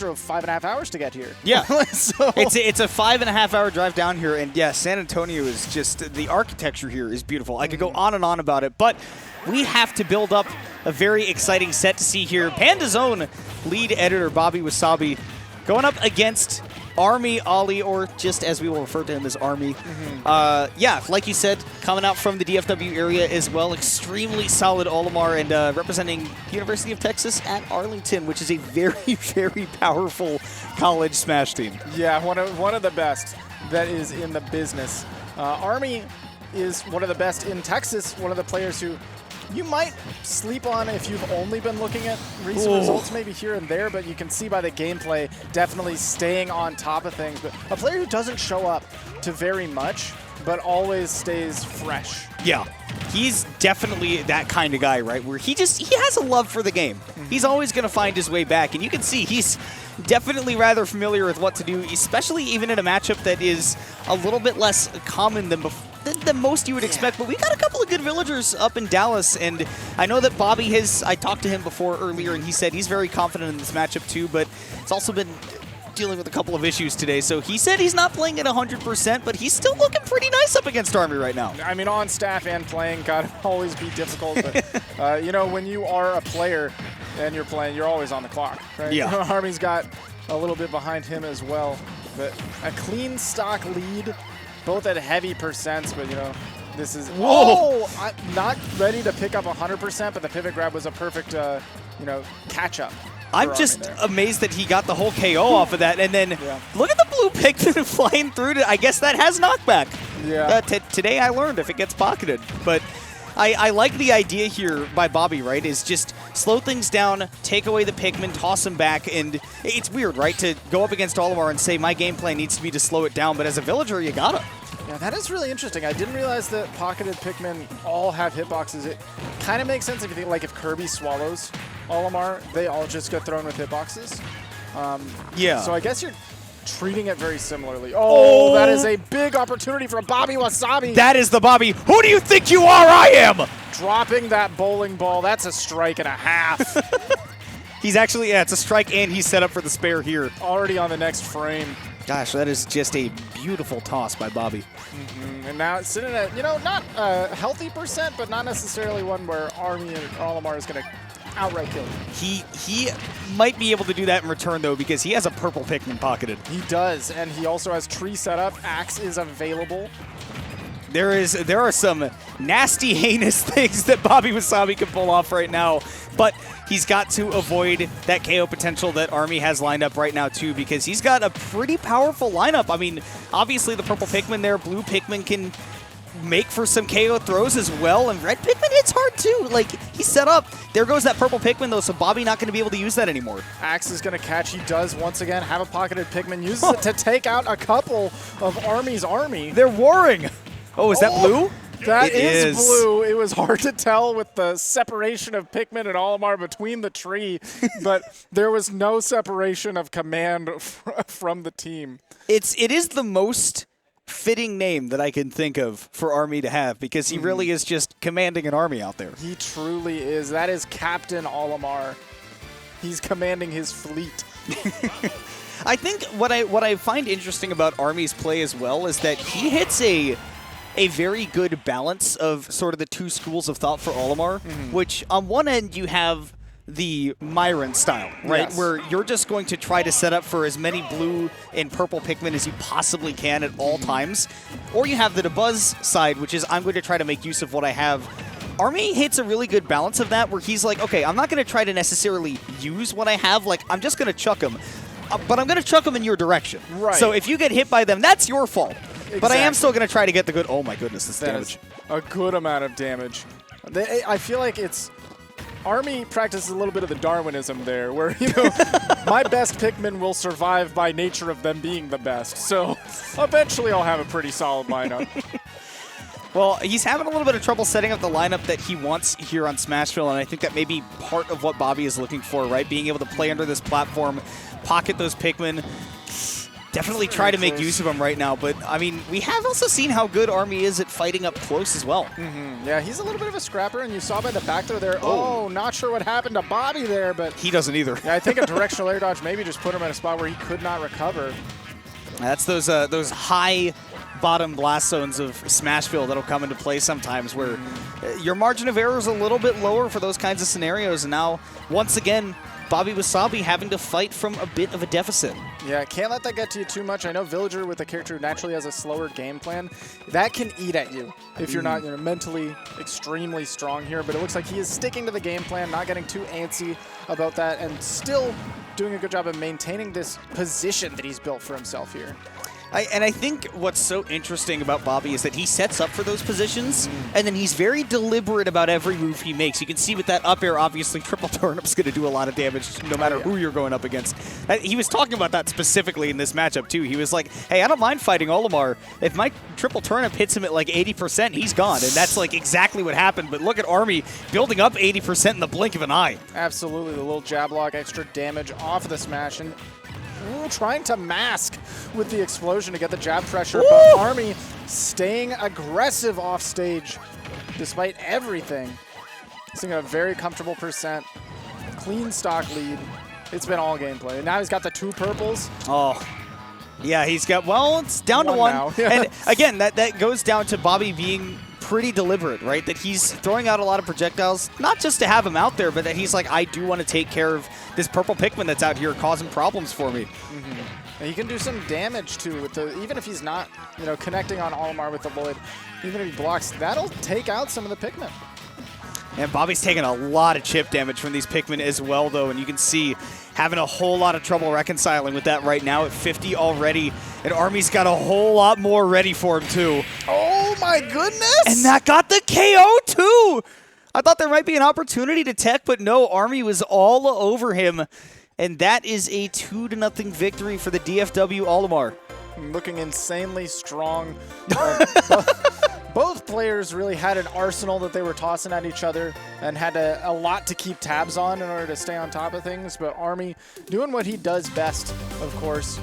drove 5.5 hours to get here. Yeah. So It's a 5.5 hour drive down here, and yeah, San Antonio is just, the architecture here is beautiful. I could go on and on about it, but we have to build up a very exciting set to see here. Panda's own lead editor, BobbyWasabi, going up against Armyoli, or just as we will refer to him as Army. Yeah, like you said, coming out from the DFW area as well, extremely solid Olimar, and representing University of Texas at Arlington, which is a very, very powerful college Smash team. yeah, one of the best that is in the business. Army is one of the best in Texas, one of the players who you might sleep on if you've only been looking at recent results, maybe here and there, but you can see by the gameplay definitely staying on top of things. But a player who doesn't show up to very much, but always stays fresh. Yeah, he's definitely that kind of guy, right? Where he has a love for the game. He's always going to find his way back, and you can see he's definitely rather familiar with what to do, especially even in a matchup that is a little bit less common than most you would expect. But we got a couple of good villagers up in Dallas, and I know that Bobby I talked to him before earlier, and he said he's very confident in this matchup too, but it's also been dealing with a couple of issues today. So he said he's not playing at 100%, but he's still looking pretty nice up against Army right now. I mean, on staff and playing gotta always be difficult, but you know, when you are a player and you're playing, you're always on the clock, right? Yeah. Army's got a little bit behind him as well, but a clean stock lead, both at heavy percents, but you know, this is, I'm not ready to pick up 100%, but the pivot grab was a perfect, you know, catch up. I'm just amazed that he got the whole KO off of that, and then look at the blue Pikmin flying through to, I guess that has knockback. Yeah. Today I learned if it gets pocketed, but I like the idea here by Bobby, right, is just slow things down, take away the Pikmin, toss him back, and it's weird, right, to go up against Olimar and say my game plan needs to be to slow it down, but as a villager, you gotta. Yeah, that is really interesting. I didn't realize that pocketed Pikmin all have hitboxes. It kind of makes sense if you think, like, if Kirby swallows Olimar, they all just get thrown with hitboxes. Yeah. So I guess you're treating it very similarly. Oh, that is a big opportunity for BobbyWasabi. That is the Bobby. Who do you think you are? I am. Dropping that bowling ball. That's a strike and a half. He's actually, yeah, it's a strike, and he's set up for the spare here. Already on the next frame. Gosh, that is just a beautiful toss by Bobby. And now it's sitting at, you know, not a healthy percent, but not necessarily one where Army and Olimar is going to outright kill him. He might be able to do that in return, though, because he has a purple Pikmin pocketed. He does, and he also has tree set up. Axe is available. There are some nasty, heinous things that BobbyWasabi can pull off right now, but he's got to avoid that KO potential that Army has lined up right now, too, because he's got a pretty powerful lineup. I mean, obviously the purple Pikmin there, blue Pikmin can make for some KO throws as well, and red Pikmin hits hard, too. Like, he's set up. There goes that purple Pikmin, though, so Bobby not going to be able to use that anymore. Axe is going to catch. He does, once again, have a pocketed Pikmin. Uses it to take out a couple of Army's army. They're warring. Oh, is that blue? That is blue. It was hard to tell with the separation of Pikmin and Olimar between the tree, but there was no separation of command from the team. It is the most fitting name that I can think of for Army to have, because he really is just commanding an army out there. He truly is. That is Captain Olimar. He's commanding his fleet. I think what I find interesting about Army's play as well is that he hits a very good balance of sort of the two schools of thought for Olimar, which on one end you have the Myron style, right? Yes. Where you're just going to try to set up for as many blue and purple Pikmin as you possibly can at all times. Or you have the DeBuzz side, which is I'm going to try to make use of what I have. Army hits a really good balance of that, where he's like, okay, I'm not going to try to necessarily use what I have. Like, I'm just going to chuck them. But I'm going to chuck them in your direction. Right. So if you get hit by them, that's your fault. Exactly. But I am still going to try to get the good... Oh, my goodness, this damage. A good amount of damage. I feel like it's... Army practices a little bit of the Darwinism there, where, you know, my best Pikmin will survive by nature of them being the best. So eventually I'll have a pretty solid lineup. Well, he's having a little bit of trouble setting up the lineup that he wants here on Smashville, and I think that may be part of what Bobby is looking for, right? Being able to play under this platform, pocket those Pikmin. definitely try to make use of him right now. But, I mean, we have also seen how good Army is at fighting up close as well. Yeah, he's a little bit of a scrapper, and you saw by the back throw there. Oh, not sure what happened to Bobby there, but he doesn't either. Yeah, I think a directional air dodge maybe just put him in a spot where he could not recover. That's those high bottom blast zones of Smashville that'll come into play sometimes where your margin of error is a little bit lower for those kinds of scenarios. And now, once again, BobbyWasabi having to fight from a bit of a deficit. Yeah, can't let that get to you too much. I know Villager, with a character who naturally has a slower game plan, that can eat at you if you're not mentally extremely strong here. But it looks like he is sticking to the game plan, not getting too antsy about that, and still doing a good job of maintaining this position that he's built for himself here. I think what's so interesting about Bobby is that he sets up for those positions, and then he's very deliberate about every move he makes. You can see with that up air, obviously, triple turnip's going to do a lot of damage no matter who you're going up against. He was talking about that specifically in this matchup, too. He was like, hey, I don't mind fighting Olimar. If my triple turnip hits him at like 80%, he's gone. And that's like exactly what happened. But look at Army building up 80% in the blink of an eye. Absolutely. The little jab lock, extra damage off of the smash. And trying to mask with the explosion to get the jab pressure, but Army staying aggressive off stage despite everything. Seeing a very comfortable percent, clean stock lead. It's been all gameplay. And now he's got the 2 purples. Oh, yeah, he's got, well, it's down to 1. Now. And again, that goes down to Bobby being pretty deliberate, right? That he's throwing out a lot of projectiles, not just to have him out there, but that he's like, I do want to take care of this purple Pikmin that's out here causing problems for me. And he can do some damage too, with the, even if he's not, connecting on Olimar with the Lloyd, even if he blocks, that'll take out some of the Pikmin. And Bobby's taking a lot of chip damage from these Pikmin as well, though, and you can see having a whole lot of trouble reconciling with that right now at 50 already, and Army's got a whole lot more ready for him, too. Oh, my goodness! And that got the KO, too! I thought there might be an opportunity to tech, but no, Army was all over him, and that is a 2-0 victory for the DFW Olimar. Looking insanely strong. Both players really had an arsenal that they were tossing at each other and had a lot to keep tabs on in order to stay on top of things. But Army doing what he does best, of course.